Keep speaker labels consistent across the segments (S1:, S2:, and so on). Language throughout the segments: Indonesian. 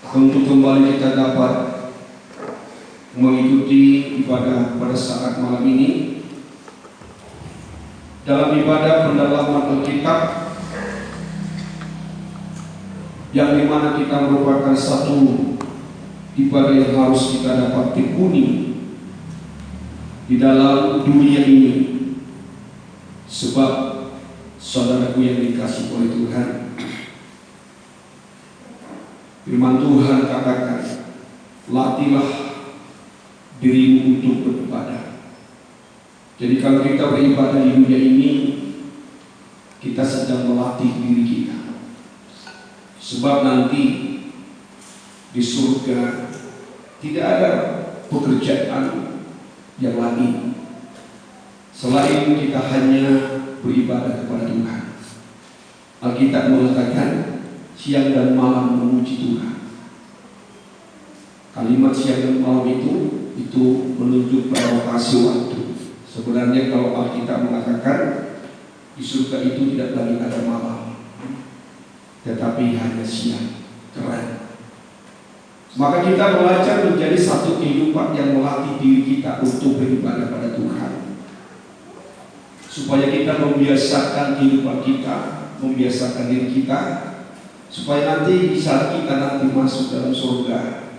S1: untuk kembali kita dapat mengikuti ibadah pada saat malam ini dalam ibadah pendalaman Alkitab, yang dimana kita merupakan satu ibadah yang harus kita dapat tekuni di dalam dunia ini. Sebab saudaraku yang dikasihi oleh Tuhan, firman Tuhan katakan, latihlah dirimu untuk beribadah. Jadi kalau kita beribadah di dunia ini, kita sedang melatih diri kita. Sebab nanti di surga tidak ada pekerjaan yang lain selain kita hanya beribadah kepada Tuhan. Alkitab mengatakan siang dan malam memuji Tuhan. Kalimat siang dan malam itu menunjuk pada lokasi waktu. Sebenarnya kalau Alkitab mengatakan di surga itu tidak lagi ada malam, tetapi hanya siang, keren. Maka kita belajar menjadi satu kehidupan yang melatih diri kita untuk beribadah pada Tuhan, supaya kita membiasakan kehidupan kita, membiasakan diri kita, supaya nanti di saat kita nanti masuk dalam surga,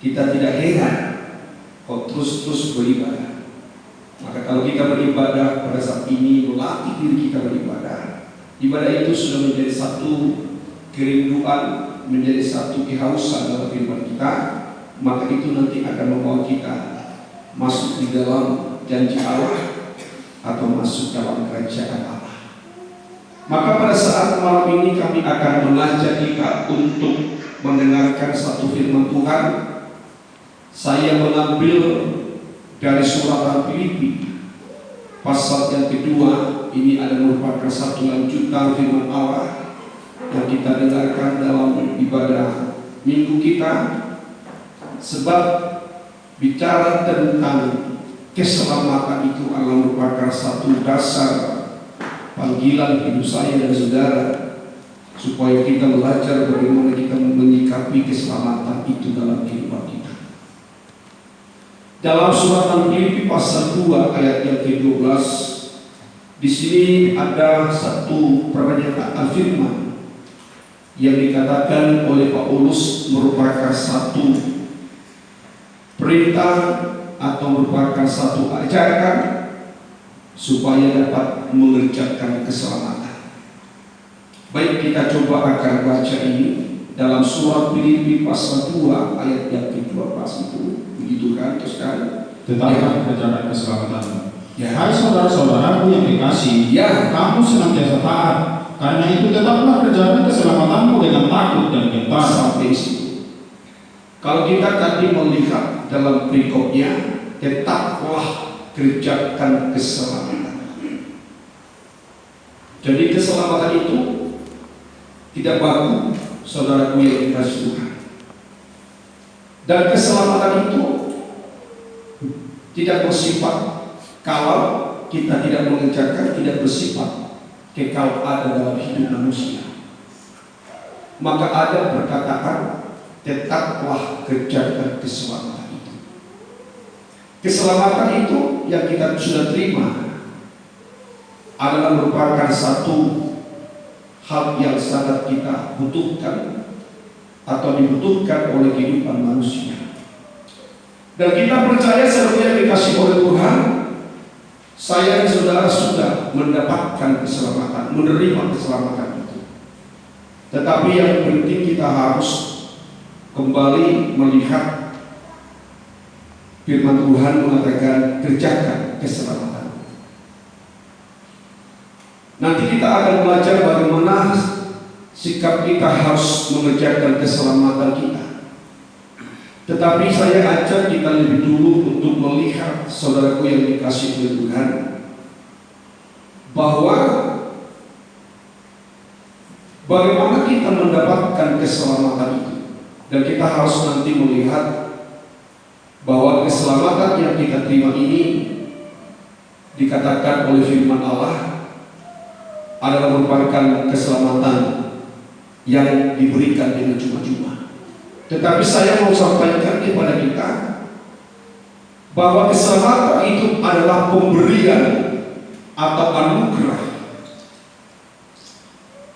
S1: kita tidak heran kok terus beribadah. Maka kalau kita beribadah pada saat ini, melatih diri kita beribadah, ibadah itu sudah menjadi satu kerinduan, menjadi satu kehausan dalam kehidupan kita, maka itu nanti akan membawa kita masuk di dalam janji Allah atau masuk dalam kerajaan Allah. Maka pada saat malam ini kami akan mengajak kita untuk mendengarkan satu firman Tuhan. Saya mengambil dari surat Filipi pasal yang kedua. Ini adalah merupakan satu lanjutan firman Allah yang kita dengarkan dalam ibadah minggu kita. Sebab bicara tentang keselamatan itu adalah merupakan satu dasar panggilan hidup saya dan saudara, supaya kita belajar bagaimana kita menyikapi keselamatan itu dalam kehidupan kita. Dalam surat Filipi pasal 2 ayat yang ke-12, di sini ada satu pernyataan firman yang dikatakan oleh Paulus merupakan satu perintah atau merupakan satu ajakan supaya dapat mengerjakan keselamatan. Baik, kita coba akan baca ini dalam surat Filipi pasal 2 ayat yang ke-12 itu. Begitu kan, terus kan?
S2: Tetaplah kerjaan keselamatan.
S1: Ya.
S2: Hai saudara-saudaraku yang dikasihi,
S1: Ya.
S2: kamu senantiasa taat. Karena itu tetaplah kerjakan keselamatanmu dengan takut dan gentar.
S1: Sampai situ. Kalau kita tadi melihat dalam perikopnya, tetaplah kerjakan keselamatan. Jadi keselamatan itu tidak baku, saudaraku yang dikasihi Tuhan. Dan keselamatan itu tidak bersifat kalau kita tidak mengerjakan, tidak bersifat kekal ada dalam hidup manusia. Maka ada perkataan tetaplah kerjakan keselamatan itu. Keselamatan itu yang kita sudah terima adalah merupakan satu hal yang sangat kita butuhkan atau dibutuhkan oleh kehidupan manusia. Dan kita percaya seperti yang dikasih oleh Tuhan, saya dan saudara sudah mendapatkan keselamatan, menerima keselamatan itu. Tetapi yang penting kita harus kembali melihat firman Tuhan mengatakan kerjakan keselamatan. Nanti kita akan belajar bagaimana sikap kita harus mengerjakan keselamatan kita. Tetapi saya ajak kita lebih dulu untuk melihat, saudaraku yang dikasihi oleh Tuhan, bahwa bagaimana kita mendapatkan keselamatan itu. Dan kita harus nanti melihat bahwa keselamatan yang kita terima ini dikatakan oleh firman Allah adalah merupakan keselamatan yang diberikan dengan cuma-cuma. Tetapi saya mau sampaikan kepada kita bahwa keselamatan itu adalah pemberian atau anugerah.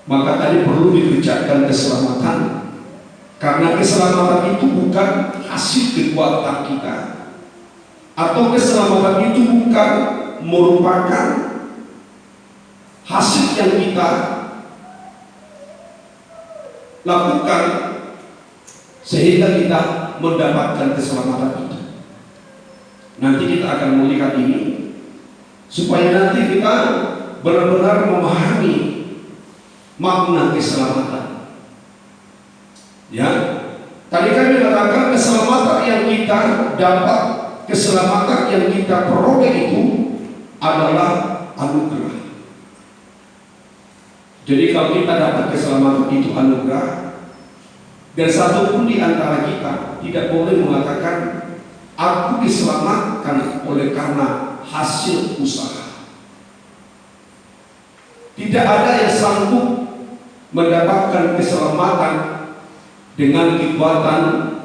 S1: Maka tadi perlu dikerjakan keselamatan, karena keselamatan itu bukan hasil kekuatan kita, atau keselamatan itu bukan merupakan hasil yang kita lakukan sehingga kita mendapatkan keselamatan itu. Nanti kita akan melihat ini supaya nanti kita benar-benar memahami makna keselamatan. Ya, tadi kami katakan keselamatan yang kita dapat, keselamatan yang kita peroleh itu adalah anugerah. Jadi kalau kita dapat keselamatan itu anugerah, dan satu pun di antara kita tidak boleh mengatakan aku diselamatkan oleh karena hasil usaha. Tidak ada yang sanggup mendapatkan keselamatan dengan kekuatan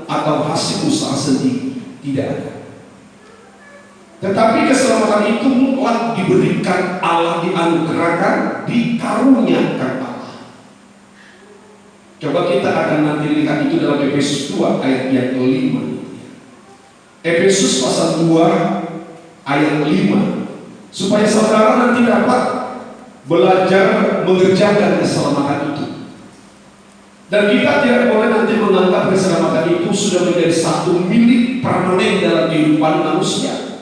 S1: atau hasil usaha sendiri. Tidak ada. Tetapi keselamatan itu mutlak diberikan Allah, dianugerahkan, dikaruniakan Allah. Coba kita akan nanti lihat itu dalam Efesus 2 ayat yang ke-5. Efesus pasal 2 ayat 5, supaya saudara nanti dapat belajar mengerjakan keselamatan itu. Dan kita tidak boleh nanti menganggap keselamatan itu sudah menjadi satu milik permanen dalam kehidupan manusia.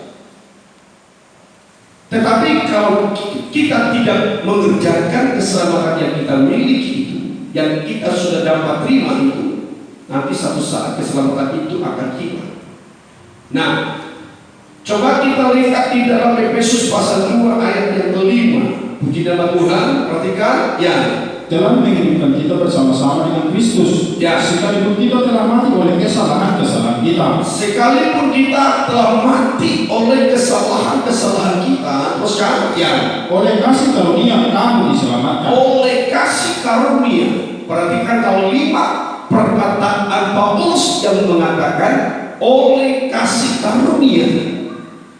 S1: Tetapi kalau kita tidak mengerjakan keselamatan yang kita miliki itu, yang kita sudah dapat terima itu, nanti satu saat keselamatan itu akan hilang. Nah, coba kita lihat di dalam Efesus pasal 2 ayat yang ke-5. Puji nama Tuhan, perhatikan ya.
S2: Dalam menghidupkan kita bersama-sama dengan Kristus,
S1: Ya.
S2: sekalipun kita telah mati oleh kesalahan-kesalahan kita.
S1: Sekalipun kita telah mati oleh kesalahan-kesalahan kita, terus kan? Ya.
S2: Oleh kasih karunia kamu diselamatkan.
S1: Oleh kasih karunia. Perhatikan kalau 5 perkataan Paulus yang mengatakan oleh kasih karunia,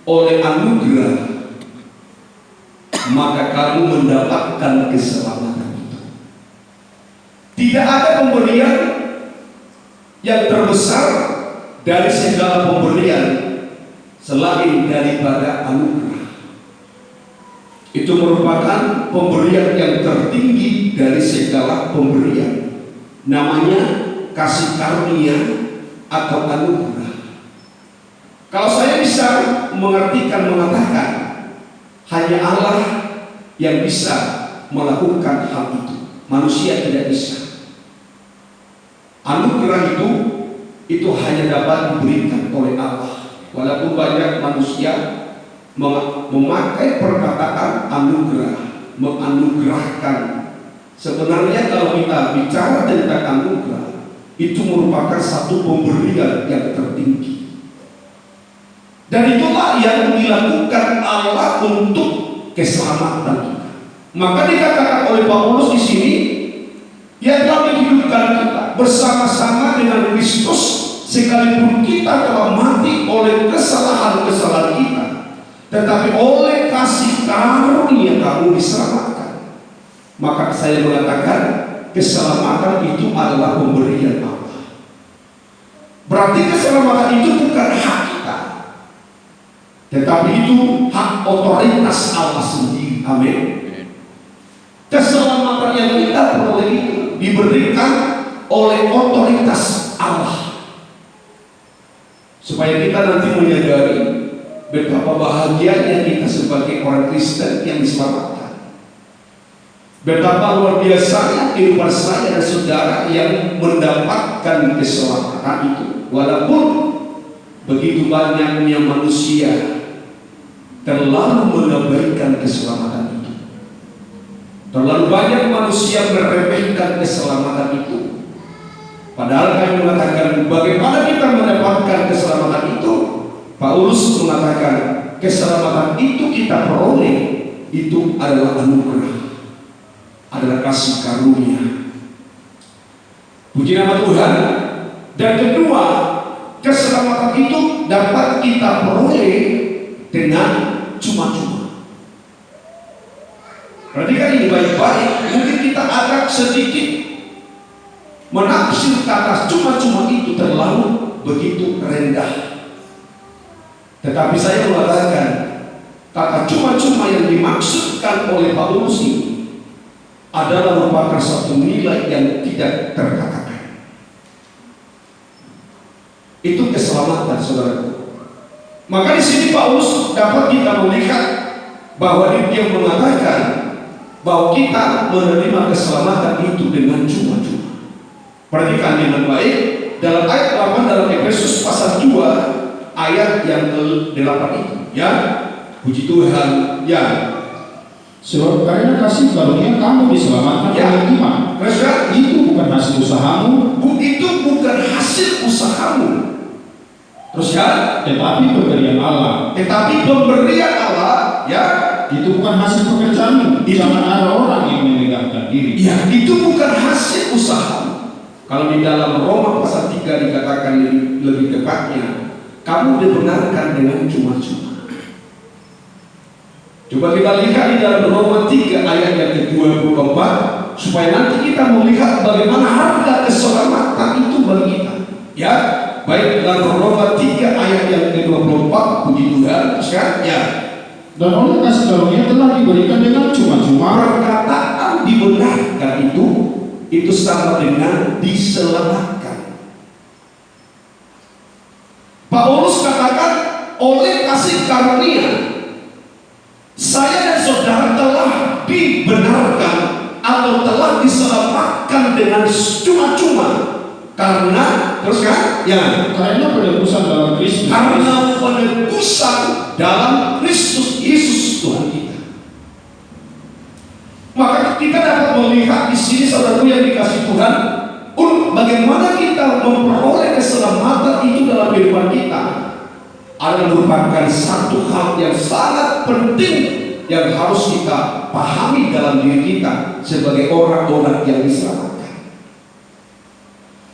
S1: oleh anugerah, maka kamu mendapatkan keselamatan itu. Tidak ada pemberian yang terbesar dari segala pemberian selain daripada anugerah. Itu merupakan pemberian yang tertinggi dari segala pemberian. Namanya kasih karunia atau anugerah. Kalau saya bisa mengatakan hanya Allah yang bisa melakukan hal itu, manusia tidak bisa. Anugerah itu hanya dapat diberikan oleh Allah. Walaupun banyak manusia memakai perkataan anugerah, menganugerahkan. Sebenarnya kalau kita bicara tentang anugerah, itu merupakan satu pemberian yang tertinggi. Dan itulah yang dilakukan Allah untuk keselamatan kita. Maka dikatakan oleh Paulus di sini, Ia telah menghidupkan kita bersama-sama dengan Kristus, sekalipun kita telah mati oleh kesalahan-kesalahan kita, tetapi oleh kasih karunia kamu diselamatkan. Maka saya mengatakan keselamatan itu adalah pemberian Allah. Berarti keselamatan itu bukan hak kita, tetapi itu hak otoritas Allah sendiri. Amin. Keselamatan yang kita peroleh itu diberikan oleh otoritas Allah, supaya kita nanti menyadari betapa bahagianya kita sebagai orang Kristen yang diselamatkan. Betapa luar biasanya kehidupan saya dan saudara yang mendapatkan keselamatan itu. Walaupun begitu banyaknya manusia terlalu mengabaikan keselamatan itu, terlalu banyak manusia meremehkan keselamatan itu. Padahal kami mengatakan bagaimana kita mendapatkan keselamatan itu. Paulus mengatakan keselamatan itu kita peroleh, itu adalah anugerah, adalah kasih karunia. Puji nama Tuhan. Dan kedua, keselamatan itu dapat kita peroleh dengan cuma-cuma. Perhatikan ini baik-baik. Mungkin kita agak sedikit menafsir kata cuma-cuma itu terlalu begitu rendah. Tetapi saya mengatakan kata cuma-cuma yang dimaksudkan oleh Paulus ini adalah merupakan satu nilai yang tidak terkatakan. Itu keselamatan, saudaraku. Maka di sini Paulus dapat kita melihat bahwa dia mengatakan bahwa kita menerima keselamatan itu dengan cuma-cuma. Perhatikan dengan baik dalam ayat 8 dalam Efesus pasal 2 ayat yang ke-8 itu, ya. Puji Tuhan, ya.
S2: Sebab karena kasih karunia kamu diselamatkan oleh iman. Itu bukan hasil usahamu.
S1: Itu bukan hasil usahamu. Terus ya,
S2: Tetapi pemberian Allah.
S1: Tetapi pemberian Allah, ya.
S2: Itu bukan hasil pekerjaanmu. Jangan ada orang yang menegakkan diri.
S1: Ya, itu bukan hasil usahamu. Kalau di dalam Roma pasal 3 dikatakan lebih tepatnya, kamu dibenarkan dengan cuma-cuma. Coba kita lihat di dalam Roma 3 ayat yang ke-24 supaya nanti kita melihat bagaimana harga keselamatan itu bagi kita. Ya, baik dalam Roma 3 ayat yang ke-24, puji Tuhan, sekarang ya.
S2: Dan oleh kasih karunia telah diberikan dengan cuma-cuma.
S1: Perkataan dibenarkan itu sama dengan diselamatkan. Paulus katakan oleh kasih karunia saya dan saudara telah dibenarkan atau telah diselamatkan dengan cuma-cuma karena terus kan? Ya,
S2: karena penebusan dalam Kristus.
S1: Karena penebusan dalam Kristus Yesus Tuhan kita. Maka kita dapat melihat di sini saudaraku yang dikasih Tuhan, bagaimana kita memperoleh keselamatan itu dalam kehidupan kita adalah merupakan satu hal yang sangat penting yang harus kita pahami dalam diri kita sebagai orang-orang yang diselamatkan.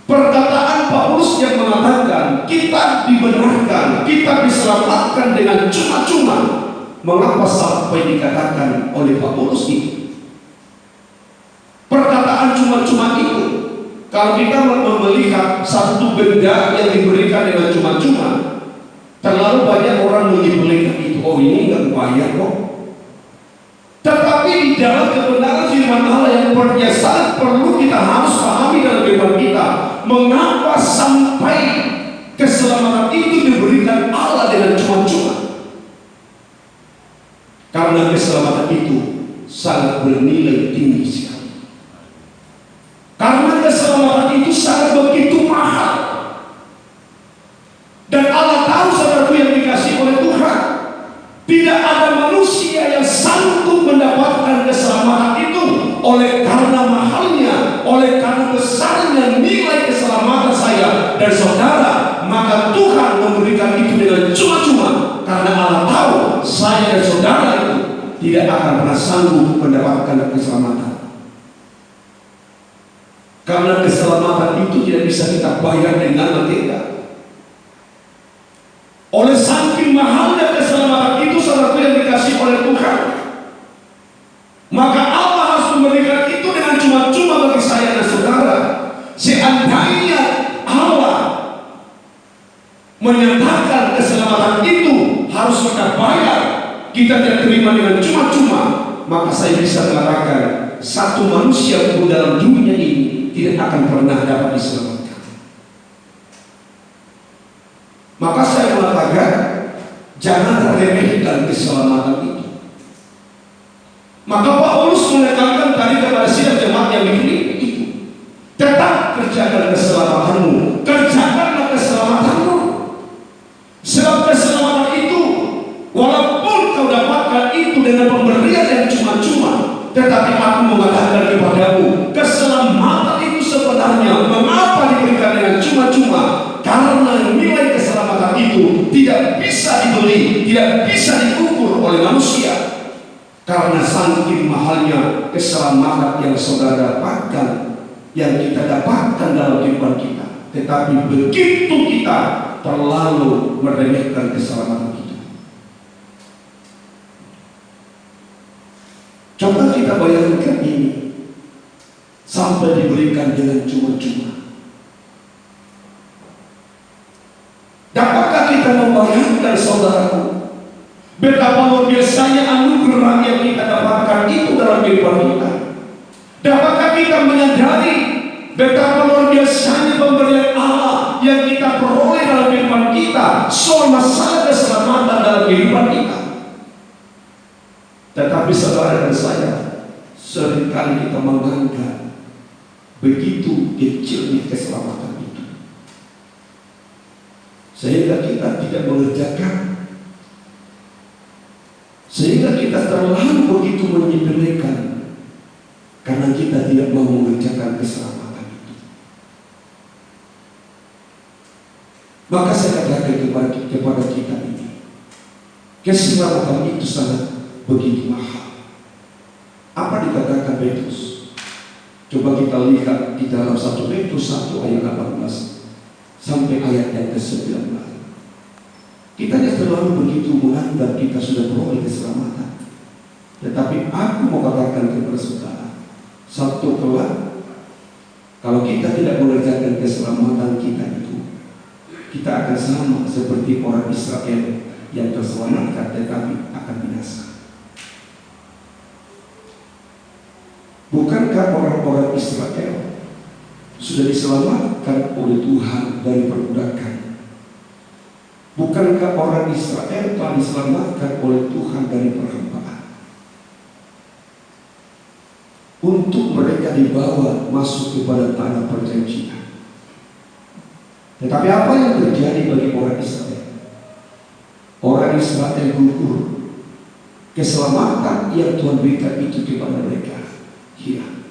S1: Perkataan Paulus yang mengatakan kita dibenarkan, kita diselamatkan dengan cuma-cuma, mengapa sampai dikatakan oleh Paulus itu? Perkataan cuma-cuma itu, kalau kita melihat satu benda yang diberikan dengan cuma-cuma, terlalu banyak orang menyebutkan itu, oh ini nggak bayar kok. Tetapi di dalam kebenaran firman Allah yang sangat perlu kita harus pahami dalam kehidupan kita, mengapa sampai keselamatan itu diberikan Allah dengan cuma-cuma? Karena keselamatan itu sangat bernilai tinggi sekali. Karena keselamatan itu sangat begitu mahal. Dan Allah tahu saudaraku yang dikasih oleh Tuhan, tidak ada manusia yang sanggup mendapatkan keselamatan itu. Oleh karena mahalnya, oleh karena besarnya nilai keselamatan saya dan saudara, maka Tuhan memberikan itu dengan cuma-cuma. Karena Allah tahu saya dan saudara itu tidak akan pernah sanggup mendapatkan keselamatan. Karena keselamatan itu tidak bisa kita bayar dengan materi. Oleh saking mahalnya keselamatan itu saudaraku yang dikasih oleh Tuhan, maka Allah harus memberikan itu dengan cuma-cuma bagi saya dan saudara. Seandainya Allah menyatakan keselamatan itu harus kita bayar, kita tidak terima dengan cuma-cuma, maka saya bisa mengatakan satu manusia pun dalam dunia ini tidak akan pernah dapat diselamatkan. Maka saya mengatakan jangan remehkan keselamatan itu. Maka Paulus menekankan tadi kepada sidang jemaat yang dipilih itu, tetap kerjakan keselamatanmu, kerjakanlah keselamatanmu. Sebab keselamatan itu, walaupun kau dapatkan itu dengan pemberian yang cuma-cuma, tetapi aku mengatakan kepadamu, keselamatan itu sebenarnya mengapa diberikan dengan cuma-cuma? Karena nilai keselamatan itu tidak bisa dibeli, tidak bisa diukur oleh manusia. Karena saking mahalnya keselamatan yang saudara dapatkan, yang kita dapatkan dalam kehidupan kita. tetapi begitu kita terlalu meremehkan keselamatan kita. Coba kita bayangkan ini, sampai diberikan dengan cuma-cuma. Dapatkah kita membayangkan, saudaraku, betapa luar biasanya anugerah yang kita dapatkan itu dalam kehidupan kita? Dapatkah kita menyadari betapa luar biasanya pemberian Allah yang kita peroleh dalam kehidupan kita soal masalah keselamatan dalam kehidupan kita? Tetapi saudara dan saya, seringkali kita menganggap begitu kecilnya keselamatan itu, sehingga kita tidak mengerjakan, sehingga kita terlalu begitu menyepelekan karena kita tidak mau mengerjakan keselamatan itu. Maka saya katakan kepada kita ini, keselamatan itu sangat begitu mahal. Apa dikatakan Petrus? Coba kita lihat di dalam 1 Petrus 1 ayat 18 sampai ayat yang ke-19. Kita terlalu begitu menganggap kita sudah beroleh keselamatan. Tetapi aku mau katakan kepada saudara, satu kelak, kalau kita tidak mengerjakan keselamatan kita itu, kita akan sama seperti orang Israel yang terselamatkan tetapi akan binasa. Bukankah orang-orang Israel sudah diselamatkan oleh Tuhan dari perbudakan? Bukankah orang Israel telah diselamatkan oleh Tuhan dari perhambaan? Untuk mereka dibawa masuk kepada tanah perjanjian. Tetapi apa yang terjadi bagi orang Israel? Orang Israel gugur. Keselamatan yang Tuhan berikan itu kepada mereka hilang.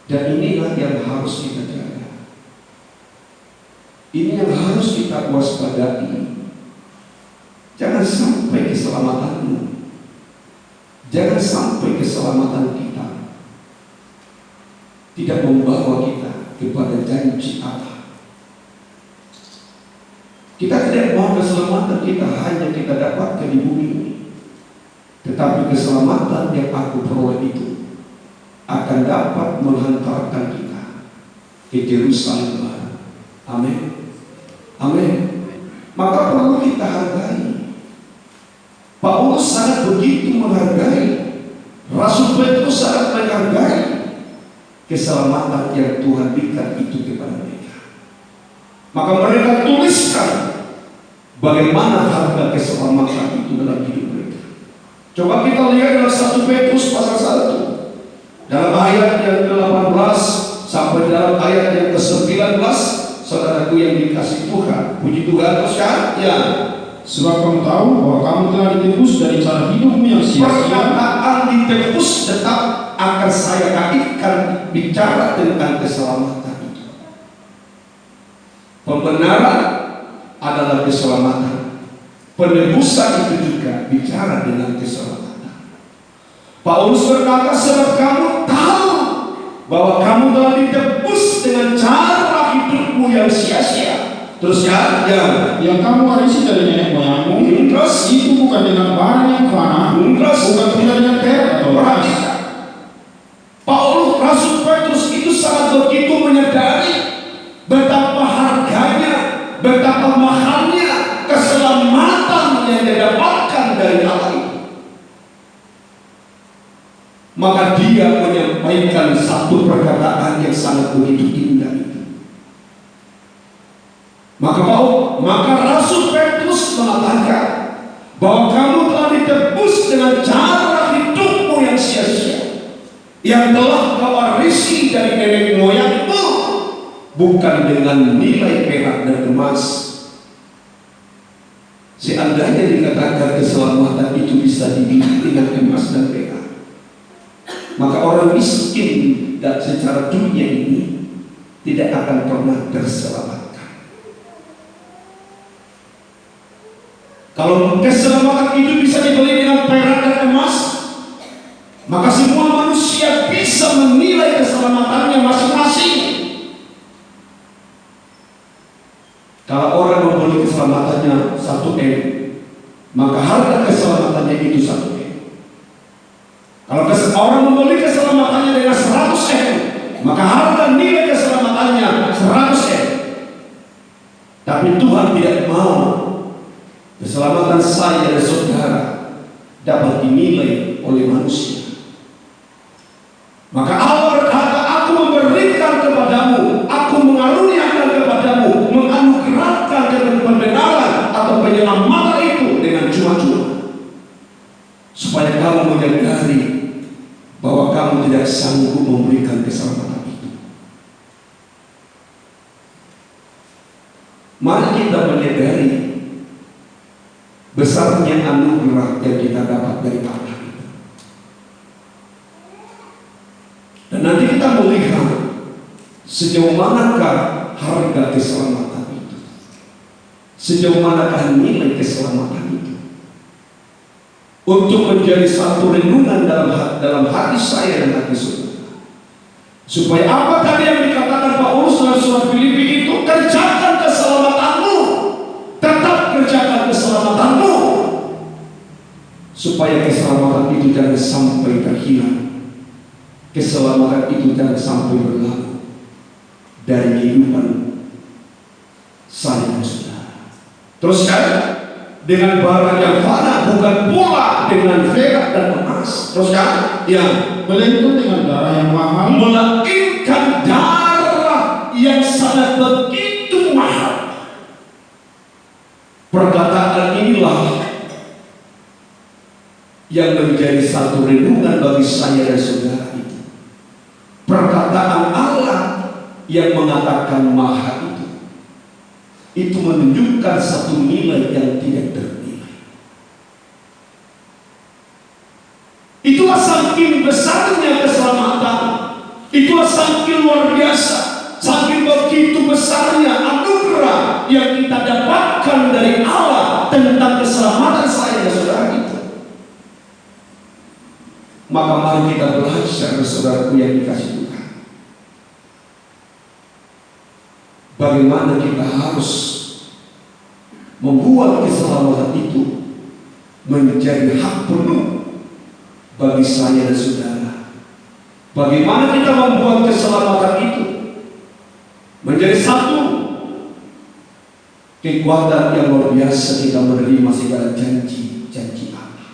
S1: Dan inilah yang harus kita jaga. Ini yang harus kita waspadai. Jangan sampai keselamatanmu, jangan sampai keselamatan kita tidak membawa kita kepada janji Allah. Kita tidak mau keselamatan kita hanya kita dapatkan di bumi ini, tetapi keselamatan yang aku peroleh itu akan dapat menghantarkan kita ke Yerusalem baru. Amin. Amin. Maka perlu kita hargai. Paulus sangat begitu menghargai, Rasul Petrus sangat menghargai keselamatan yang Tuhan berikan itu kepada mereka. Maka mereka tuliskan bagaimana harga keselamatan itu dalam hidup mereka. Coba kita lihat dalam 1 Petrus pasal 1 dalam ayat yang ke-18 sampai dalam ayat yang ke-19. Saudaraku yang dikasihi Tuhan, puji Tuhan. Teruskan ya.
S2: Sebab kamu tahu bahwa kamu telah ditebus dari cara hidupmu yang sia-sia.
S1: Perkataan ditebus tetap akan saya kaitkan bicara tentang keselamatan itu. Pembenaran adalah keselamatan. Penebusan itu juga bicara dengan keselamatan. Paulus berkata, sebab kamu tahu bahwa kamu telah ditebus dengan cara hidupmu yang sia-sia. Terus ya,
S2: yang kamu warisi dari nenek moyangmu,
S1: terus
S2: itu bukan dengan barang yang fana, bukan pula dengan perak atau emas.
S1: Paulus, Rasul Petrus itu sangat begitu menyadari betapa harganya, betapa mahalnya keselamatan yang didapatkan dari Allah itu. Maka dia menyampaikan satu perkataan yang sangat begitu indah itu. Maka Rasul Petrus mengatakan bahwa kamu telah ditebus dengan cara hidupmu yang sia-sia, yang telah kau warisi dari nenek moyangmu, bukan dengan nilai perak dan emas. Seandainya dikatakan keselamatan itu bisa dibeli dengan emas dan perak, maka orang miskin dan secara dunia ini tidak akan pernah terselamatkan. Kalau keselamatan itu bisa dibeli dengan perak dan emas, maka semua manusia bisa menilai keselamatannya masing-masing. Kalau orang membeli keselamatannya 1 M, maka harga keselamatannya itu 1 M. Kalau orang membeli keselamatannya dengan 100 M, maka harga nilai keselamatannya 100 M. Tapi Tuhan tidak mau keselamatan saya dan saudara dapat dinilai oleh manusia. Maka Allah berkata, aku memberikan kepadamu, aku mengaruniakan kepadamu, menganugerahkan kebenaran atau penyelamatan itu dengan cuma-cuma, supaya kamu menyadari bahwa kamu tidak sanggup memberikan keselamatan itu. Mari kita menyadari besarnya anugerah yang kita dapat dari Allah. Dan nanti kita melihat sejauh manakah harga keselamatan itu, sejauh manakah nilai keselamatan itu, untuk menjadi satu renungan dalam hati saya dan hati saudara. Supaya apa tadi yang dikatakan Paulus dalam surat Filipi itu, kerjakan keselamatanmu, tetap kerjakan keselamatanmu, supaya keselamatan itu jangan sampai terhilang. Keselamatan itu jangan sampai berlalu dari kehidupan saya dan saudara. Terus kan, dengan barang yang fana, bukan pula dengan perak dan emas. Terus kan, yang
S2: melainkan dengan darah yang mahal,
S1: melainkan darah yang sangat begitu mahal. Perkataan inilah yang menjadi satu renungan bagi saya dan saudara itu. Perkataan Allah yang mengatakan mahal itu menunjukkan satu nilai yang tidak ternilai. Itulah saking besarnya keselamatan, itulah saking luar biasa, saking begitu besarnya anugerah yang kita dapatkan dari Allah tentang keselamatan saya dan saudara itu. Maka mari kita belajar, saudaraku yang dikasih Tuhan, bagaimana kita harus membuat keselamatan itu menjadi hak penuh bagi saya dan saudara. Bagaimana kita membuat keselamatan itu menjadi satu kekuatan yang luar biasa kita menerima segala janji-janji Allah.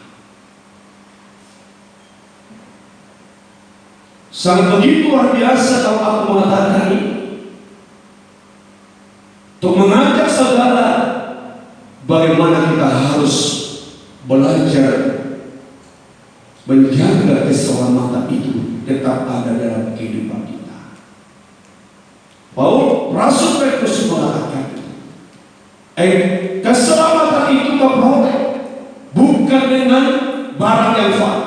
S1: Sangat begitu luar biasa kalau aku mengatakan ini, untuk mengajak saudara bagaimana kita harus belajar menjaga keselamatan itu tetap ada dalam kehidupan kita. Rasul Petrus mengatakan, keselamatan itu memperoleh bukan dengan barang yang fana,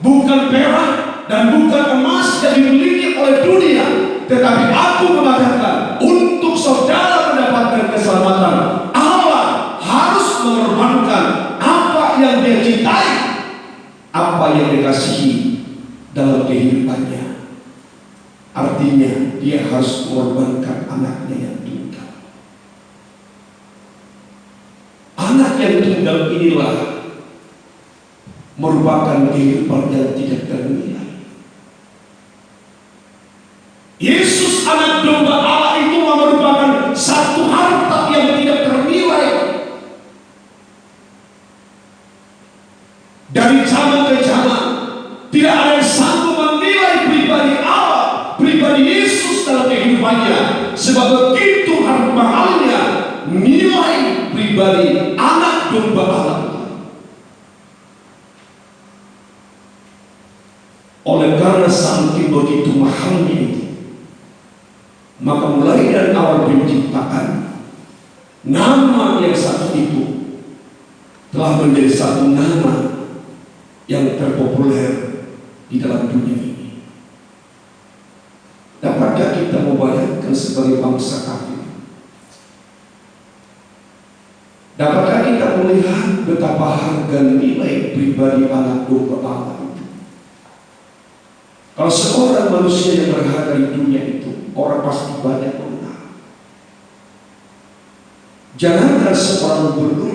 S1: bukan perak dan bukan emas yang dimiliki oleh dunia, tetapi aku mengatakan untuk saudara mendapatkan keselamatan, Allah harus mengorbankan apa yang Dia cintai, apa yang dikasihi dalam kehidupannya. Artinya Dia harus mengorbankan anaknya yang tunggal. Anak yang tunggal inilah merupakan kehidupan yang tidak ternilai. Yesus anak domba Allah itu merupakan satu harta yang tidak ternilai. Dari zaman ke zaman tidak ada yang sanggup menilai pribadi Allah, pribadi Yesus dalam kehidupannya, sebab begitu mahalnya nilai pribadi anak domba Allah. Oleh karena saking begitu mahalnya itu, maka mulai dari awal penciptaan, nama yang satu itu telah menjadi satu nama yang terpopuler di dalam dunia ini. Dapatkah kita membayangkan sebagai bangsa kafir? Dapatkah kita melihat betapa harga nilai pribadi anak domba Allah itu? Kalau seorang manusia yang berharga di dunia itu, orang pasti banyak mengenal. Jangankan seorang gubernur,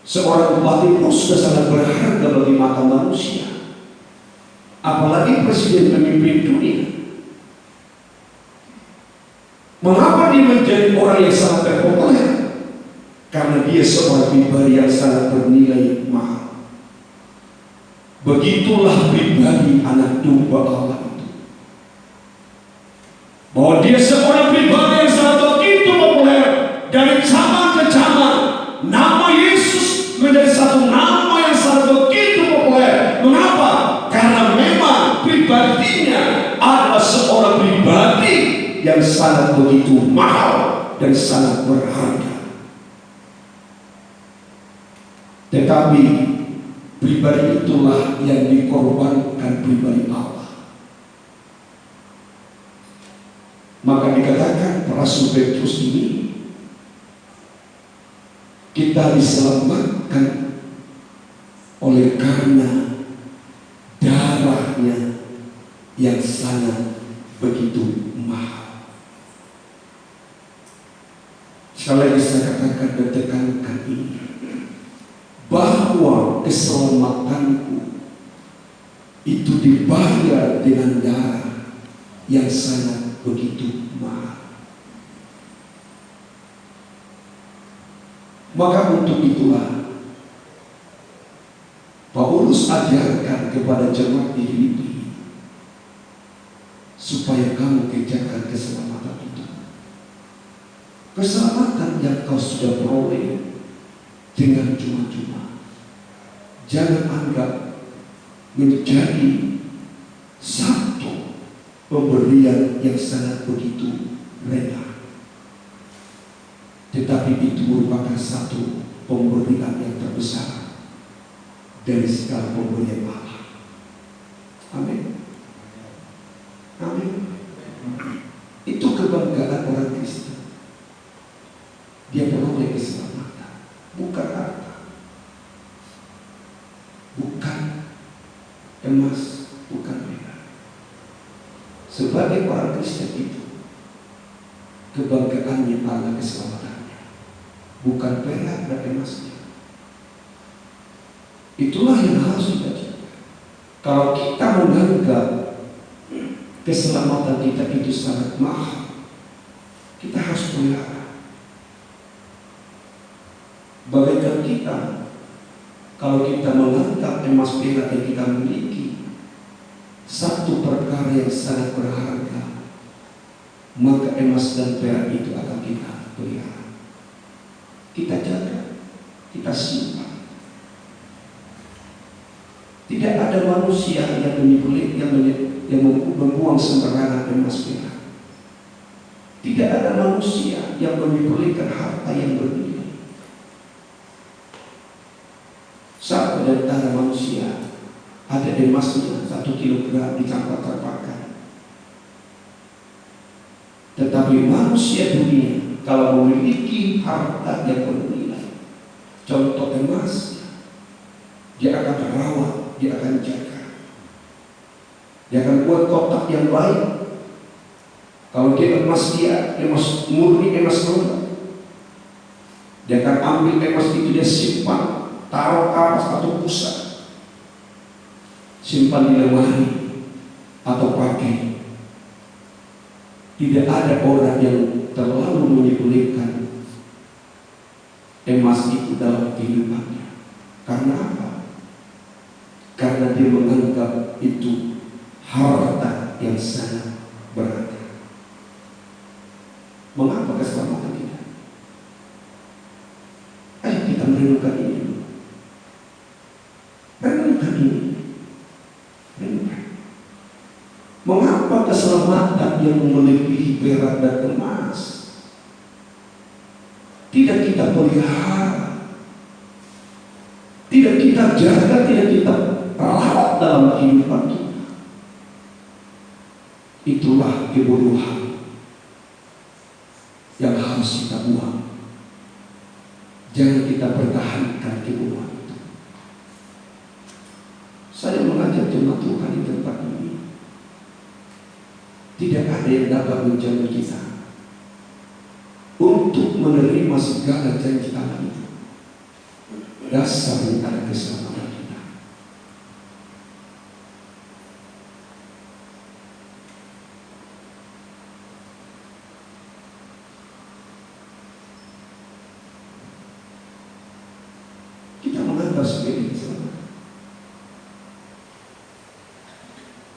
S1: seorang bupati pun sudah sangat berharga bagi mata manusia, apalagi presiden pemimpin dunia. Mengapa dia menjadi orang yang sangat terpopuler? Karena dia seorang pribadi yang sangat bernilai mahal. Begitulah pribadi anak domba Allah itu, bahwa dia seorang pribadi yang sangat begitu populer. Dari zaman ke zaman, nama Yesus menjadi satu nama yang sangat begitu populer. Mengapa? Karena memang pribadinya adalah seorang pribadi yang sangat begitu mahal dan sangat berharga. Tetapi pribadi itulah yang dikorbankan pribadi Allah. Maka dikatakan Rasul Petrus ini, kita diselamatkan oleh karena darahnya yang sangat begitu mahal. Sekali lagi saya katakan dan tekankan ini, bahwa keselamatanku itu dibayar dengan darah yang sangat begitu mahal. Maka untuk itulah Paulus ajarkan kepada jemaat di Filipi supaya kamu kerjakan keselamatan itu. Keselamatan yang kau sudah peroleh dengan cuma-cuma, jangan anggap menjadi satu pemberian yang sangat begitu rendah. Tetapi itu merupakan satu pemberian yang terbesar dari segala pemberian Allah. Amin. Amin. Itu kebanggaan orang Kristen. Dia peroleh keselamatan, bukan harta, bukan emas, bukan perak. Sebagai orang Kristen itu, kebanggaannya adalah keselamatannya, bukan perak dan emasnya. Itulah yang harus kita jaga. Kalau kita menganggap keselamatan kita itu sangat mahal, kita harus pelihara. Bagaikan kita, kalau kita menganggap emas perak yang kita miliki satu perkara yang sangat berharga, maka emas dan perak itu akan kita pelihara, kita jaga, kita simpan. Tidak ada manusia yang membuang sembarangan emas perak. Tidak ada manusia yang menyembelihkan harta yang bernilai. Satu dari antara manusia ada emasnya 1 kilogram dicampak-campakkan. Tetapi manusia dunia kalau memiliki harta yang bernilai, contoh emas, dia akan rawat, dia akan jaga, dia akan buat kotak yang baik. Kalau dia emas murni, emas lembut, dia akan ambil emas itu, dia simpan, taruh kapas atau pusat, simpan di lemari atau pakai. Tidak ada orang yang terlalu menyembelihkan emas itu dalam kehidupannya. Karena apa? Karena dia menganggap itu harta yang sangat berharga. Mengapa keselamatan kita? Ayo kita merenungkan ini dulu. Renungkan ini. Renungkan. Mengapa keselamatan yang melebihi perak dan emas tidak kita pelihara, tidak kita jaga, tidak kita rawat dalam kehidupan kita? Itulah kebodohan yang harus kita buang. Jangan kita pertahankan kebodohan itu. Saya mengajak jemaat Tuhan di tempat ini, tidak ada yang dapat menjamin kita untuk menerima segala janji Allah itu, dasarnya ada keselamatan kita. Kita menganggap sebagai keselamatan.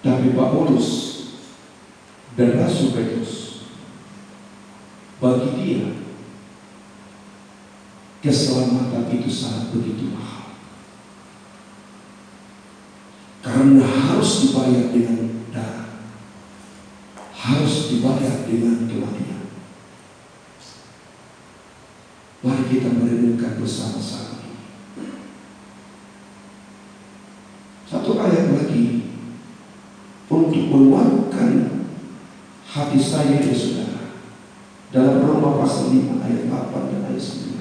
S1: Tapi Paulus dan Rasul Petrus, bagi dia keselamatan itu sangat begitu mahal, karena harus dibayar dengan darah, harus dibayar dengan kematian. Mari kita merenungkan bersama-sama. Satu ayat lagi untuk menguatkan hati saya dan saudara, dalam Roma pasal 5 ayat 8 dan ayat 9.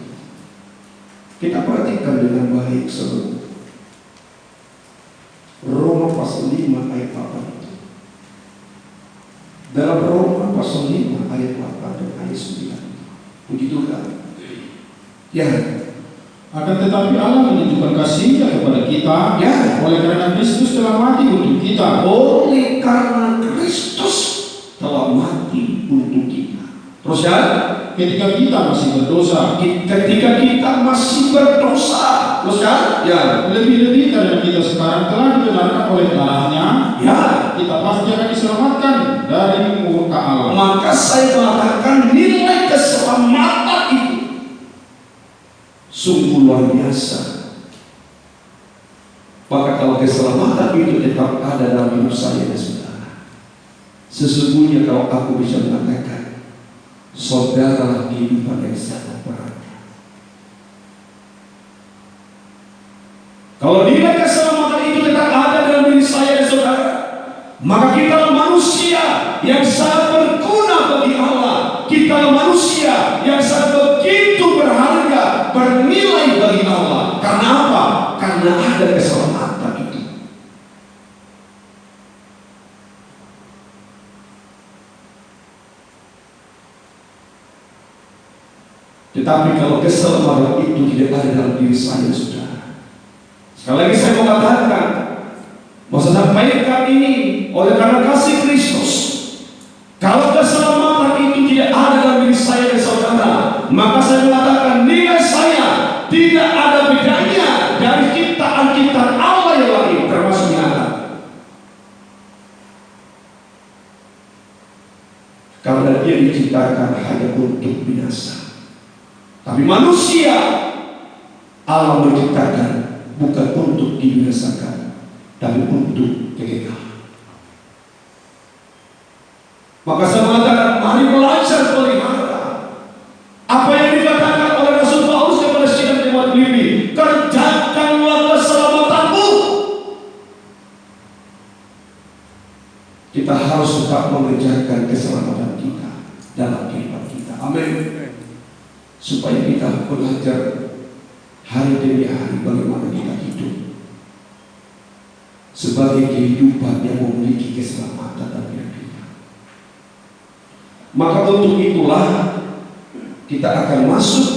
S1: Kita perhatikan dengan baik sebelum Roma pasal 5 ayat 8 itu. Dalam Roma pasal 5 ayat 8 dan ayat 9. Puji Tuhan. Ya.
S2: Akan tetapi Allah menunjukkan kasih-Nya kepada kita,
S1: Ya,
S2: oleh karena Kristus telah mati untuk kita.
S1: Oleh karena Kristus telah mati untuk kita. Terus ya,
S2: Ketika kita masih berdosa,
S1: terus ya,
S2: lebih-lebih karena kita sekarang telah dibenarkan oleh darah-Nya,
S1: ya,
S2: kita pasti akan diselamatkan dari murka Allah.
S1: maka saya mengatakan nilai keselamatan itu sungguh luar biasa. Maka kalau keselamatan itu tetap ada dalam hidup saya dan saudara, sesungguhnya kalau aku bisa mengatakan, saudara kehidupan yang sangat berharga. Kalau nilai keselamatan itu tetap ada dalam diri saya dan saudara, maka kita manusia yang sangat berguna bagi Allah. Kita manusia yang sangat begitu berharga, bernilai bagi Allah. Karena apa? Karena ada keselamatan itu. Tetapi kalau keselamatan itu tidak ada dalam diri saya, saudara, sekali lagi saya mau katakan, mau sampaikan ini oleh karena kasih Kristus. Kalau keselamatan itu tidak ada dalam diri saya dan saudara, maka saya mengatakan nilai saya tidak ada bedanya dari ciptaan-ciptaan Allah yang lain, termasuk nyata. Karena dia diciptakan hanya untuk binasa. Tapi manusia Allah menciptakan bukan untuk dibinasakan, tapi untuk kekekalan. Maka saya mengatakan, mari belajar pelihara apa yang dikatakan oleh Rasul Paulus kepada sidang jemaat Filipi, kerjakanlah keselamatanmu. Kita harus tetap mengerjakan keselamatan kita dalam kehidupan kita. Amin. Supaya kita belajar hari demi hari bagaimana kita hidup sebagai kehidupan yang memiliki keselamatan dan kehidupan. Maka untuk itulah kita akan masuk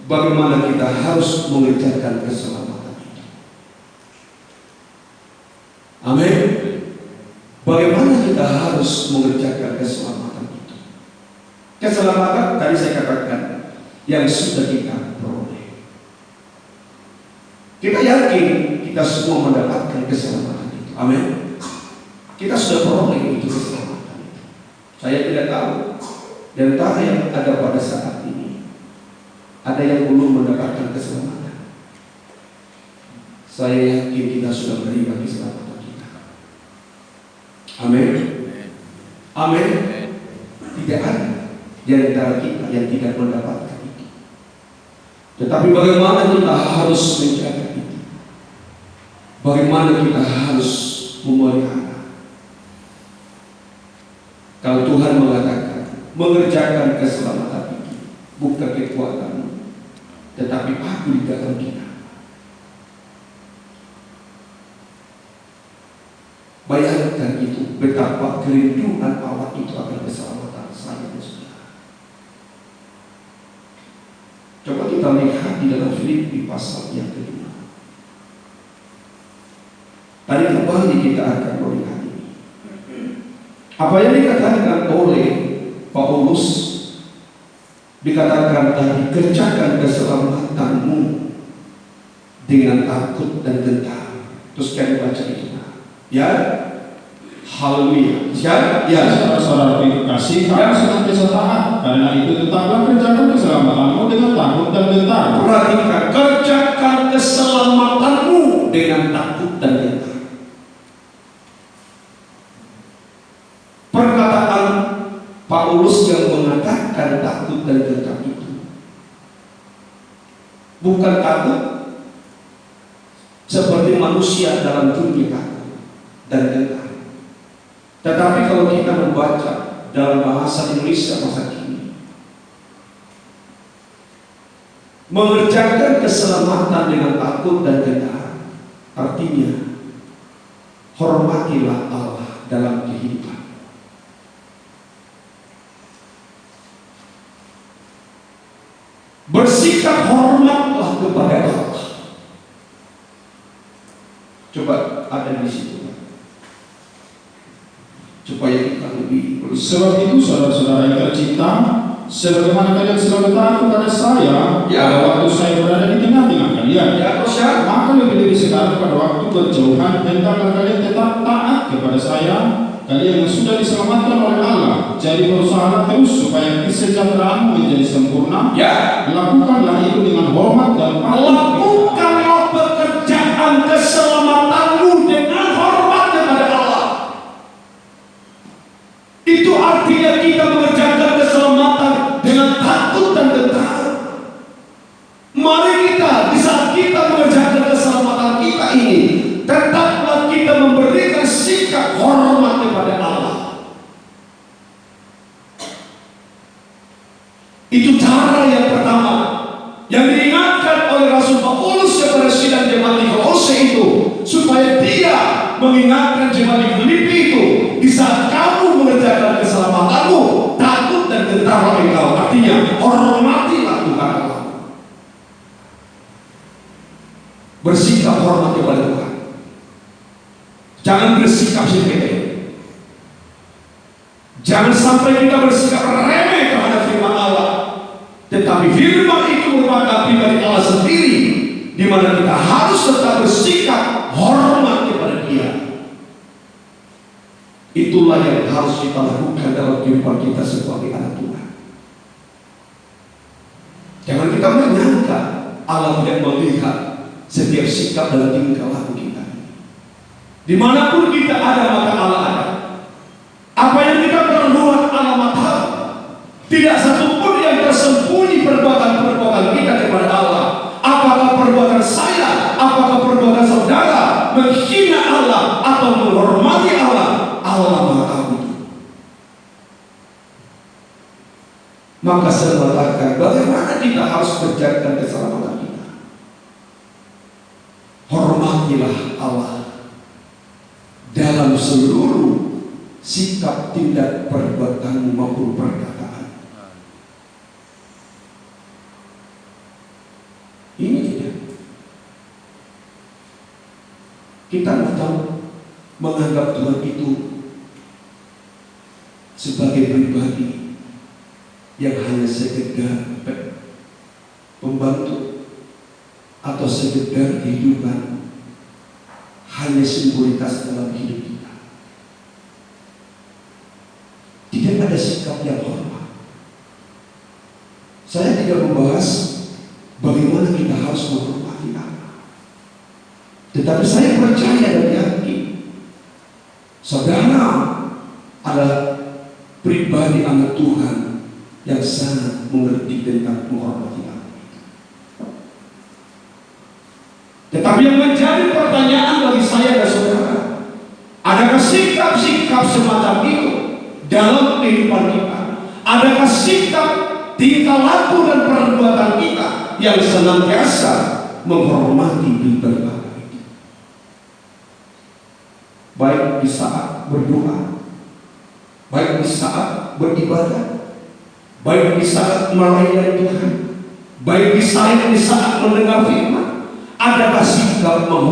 S1: bagaimana kita harus mengerjakan keselamatan itu. Amin. Bagaimana kita harus mengerjakan keselamatan itu? Keselamatan tadi saya katakan yang sudah kita peroleh. Kita yakin kita semua mendapatkan keselamatan itu. Amin. Kita sudah peroleh itu keselamatan itu. Saya tidak tahu di antara yang ada pada saat ini ada yang belum mendapatkan keselamatan. Saya yakin kita sudah menerima keselamatan kita. Amin. Amin. Tidak ada di antara kita yang tidak mendapatkan. Tetapi bagaimana kita harus menjaga itu? Bagaimana kita harus memelihara? Kalau Tuhan mengatakan mengerjakan keselamatan itu bukan kekuatanmu, tetapi Aku di dalam kita. Bayangkan itu, betapa kerinduan Allah itu akan keselamatan saya dan saudara. kita lihat di dalam Filipi pasal yang kedua. Tadi kembali kita akan melihat ini. Apa yang dikatakan oleh Paulus, dikatakan tadi, kerjakan keselamatanmu dengan takut dan gentar. Terus kita baca itu. Ya, haleluya. Ya,
S2: saudara-saudara kasih, kamu senantiasa taat. Karena itu tetaplah kerjakan keselamatanmu dengan takut dan gentar.
S1: Perhatikan, kerjakan keselamatanmu dengan takut dan gentar. Perkataan Paulus yang mengatakan takut dan gentar itu bukan takut seperti manusia dalam dunia takut dan gentar. Tetapi kalau kita membaca dalam bahasa Indonesia masa kini, mengerjakan keselamatan dengan takut dan gentar artinya hormatilah Allah dalam kehidupan. Bersikap hormatlah kepada Allah. Coba ada di situ, supaya kita lebih berusaha.
S2: Sebab itu saudara-saudara yang tercinta, sebagaimana kalian selalu taat kepada saya, pada waktu saya berada di tengah-tengah kalian, maka lebih-lebih sekarang pada waktu berjauhan, hendaklah kalian tetap taat kepada saya, kalian yang sudah diselamatkan oleh Allah. Jadi berusaha terus supaya kesejahteraan menjadi sempurna. Lakukanlah itu dengan hormat dan patuh.
S1: Lakukanlah pekerjaan keselamatanmu dengan hormat kepada Allah. Itu artinya kita mengerjakan keselamatan dengan takut dan gentar. Mari kita, di saat kita mengerjakan keselamatan kita ini, tetaplah kita memberikan sikap hormat kepada Allah. Itu cara yang pertama yang diingatkan oleh Rasul Paulus kepada sidang jemaat di Kolose itu, supaya dia mengingatkan jemaat di Filipi itu, di saat kamu mengerjakan keselamatanmu, takut dan gentarlah engkau. Artinya hormatilah Tuhan Allah. Bersikap hormat kepada Tuhan. Jangan bersikap sepele. Jangan sampai kita bersikap remeh terhadap firman Allah. Tetapi firman itu merupakan pribadi Allah sendiri, di mana kita harus tetap bersikap hormat kepada Dia. Itulah yang harus kita lakukan dalam kehidupan kita sebagai anak Tuhan. Jangan kita menyangka Allah tidak melihat setiap sikap dan tingkah laku kita. Dimanapun kita ada, maka Allah ada. Apa yang kita perbuat Allah tahu. Tidak satu pun yang tersembunyi perbuatan-perbuatan kita kepada Allah. Apakah perbuatan saya, apakah perbuatan saudara menghina Allah atau menghormati Allah, Allah Maha tahu itu. Maka saya mengatakan, bagaimana kita harus menjaga keselamatan kita? Hormatilah Allah dalam seluruh sikap, tindak, perbuatan maupun perkataan. Ini tidak. Kita tahu menganggap Tuhan itu sebagai pribadi yang hanya sekedar pembantu atau sekedar kehidupan, hanya simbolitas dalam hidup kita. Tidak ada sikap yang hormat. Saya tidak membahas bagaimana kita harus menghormati Allah. Tetapi saya percaya dan yakin saudara adalah pribadi anak Tuhan yang sangat mengerti tentang menghormati Allah. Tetapi yang menjadi pertanyaan bagi saya dan saudara, adakah sikap-sikap semacam itu dalam kehidupan kita? Adakah sikap, tingkah laku dan perbuatan kita yang senantiasa menghormati pribadi Allah itu? Baik di saat berdoa, baik di saat beribadah, baik di saat melayani Tuhan, baik di saya di saat mendengar firman? Adakah sikap menghormati